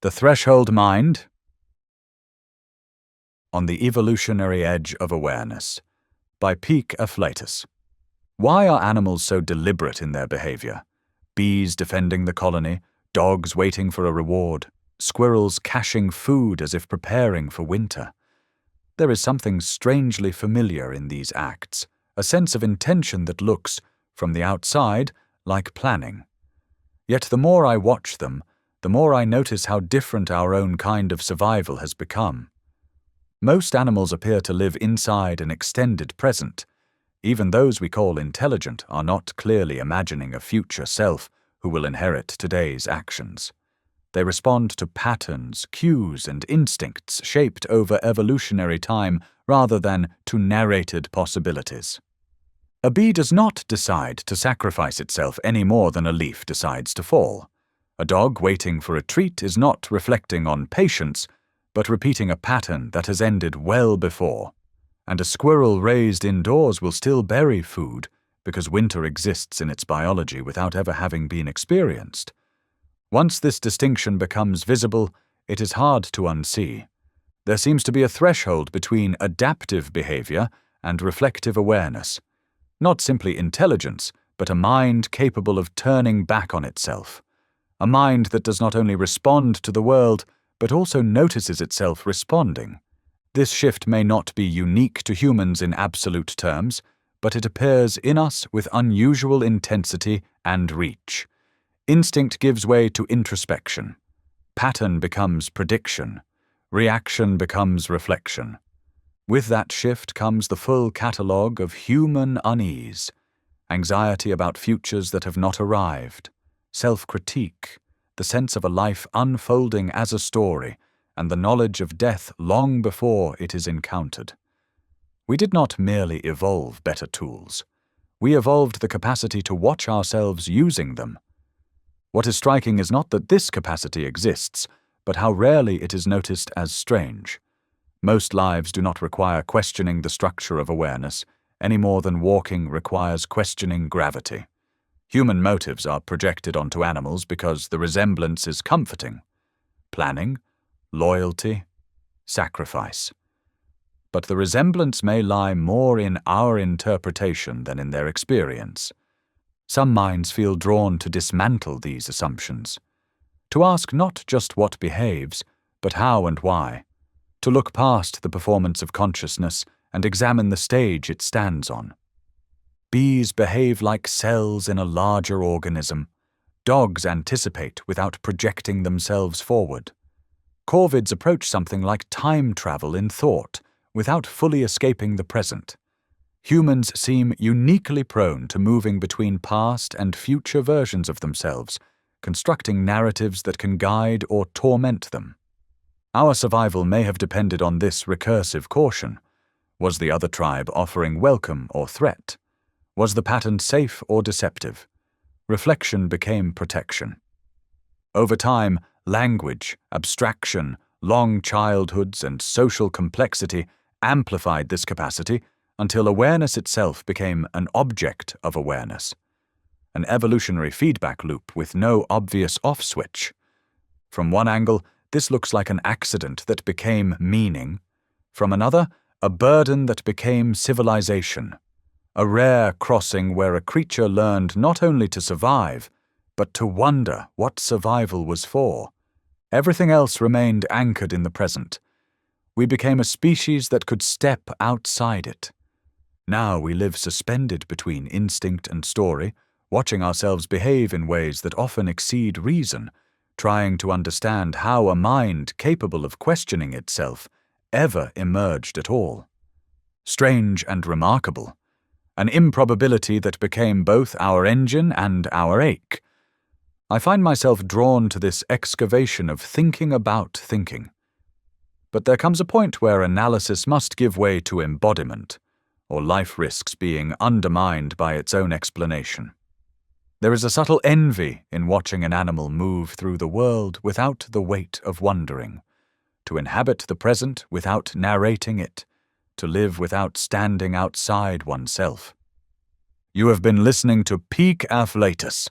The Threshold Mind on the Evolutionary Edge of Awareness by Peak Afflatus. Why are animals so deliberate in their behavior? Bees defending the colony, dogs waiting for a reward, squirrels caching food as if preparing for winter. There is something strangely familiar in these acts, a sense of intention that looks, from the outside, like planning. Yet the more I watch them, the more I notice how different our own kind of survival has become. Most animals appear to live inside an extended present. Even those we call intelligent are not clearly imagining a future self who will inherit today's actions. They respond to patterns, cues, and instincts shaped over evolutionary time rather than to narrated possibilities. A bee does not decide to sacrifice itself any more than a leaf decides to fall. A dog waiting for a treat is not reflecting on patience, but repeating a pattern that has ended well before. And a squirrel raised indoors will still bury food because winter exists in its biology without ever having been experienced. Once this distinction becomes visible, it is hard to unsee. There seems to be a threshold between adaptive behavior and reflective awareness. Not simply intelligence, but a mind capable of turning back on itself. A mind that does not only respond to the world, but also notices itself responding. This shift may not be unique to humans in absolute terms, but it appears in us with unusual intensity and reach. Instinct gives way to introspection. Pattern becomes prediction. Reaction becomes reflection. With that shift comes the full catalogue of human unease, anxiety about futures that have not arrived, self-critique, the sense of a life unfolding as a story, and the knowledge of death long before it is encountered. We did not merely evolve better tools. We evolved the capacity to watch ourselves using them. What is striking is not that this capacity exists, but how rarely it is noticed as strange. Most lives do not require questioning the structure of awareness, any more than walking requires questioning gravity. Human motives are projected onto animals because the resemblance is comforting. Planning, loyalty, sacrifice. But the resemblance may lie more in our interpretation than in their experience. Some minds feel drawn to dismantle these assumptions, to ask not just what behaves, but how and why, to look past the performance of consciousness and examine the stage it stands on. Bees behave like cells in a larger organism. Dogs anticipate without projecting themselves forward. Corvids approach something like time travel in thought, without fully escaping the present. Humans seem uniquely prone to moving between past and future versions of themselves, constructing narratives that can guide or torment them. Our survival may have depended on this recursive caution. Was the other tribe offering welcome or threat? Was the pattern safe or deceptive? Reflection became protection. Over time, language, abstraction, long childhoods, and social complexity amplified this capacity until awareness itself became an object of awareness. An evolutionary feedback loop with no obvious off switch. From one angle, this looks like an accident that became meaning. From another, a burden that became civilization. A rare crossing where a creature learned not only to survive, but to wonder what survival was for. Everything else remained anchored in the present. We became a species that could step outside it. Now we live suspended between instinct and story, watching ourselves behave in ways that often exceed reason, trying to understand how a mind capable of questioning itself ever emerged at all. Strange and remarkable. An improbability that became both our engine and our ache. I find myself drawn to this excavation of thinking about thinking. But there comes a point where analysis must give way to embodiment, or life risks being undermined by its own explanation. There is a subtle envy in watching an animal move through the world without the weight of wondering, to inhabit the present without narrating it, to live without standing outside oneself. You have been listening to Peak Afflatus,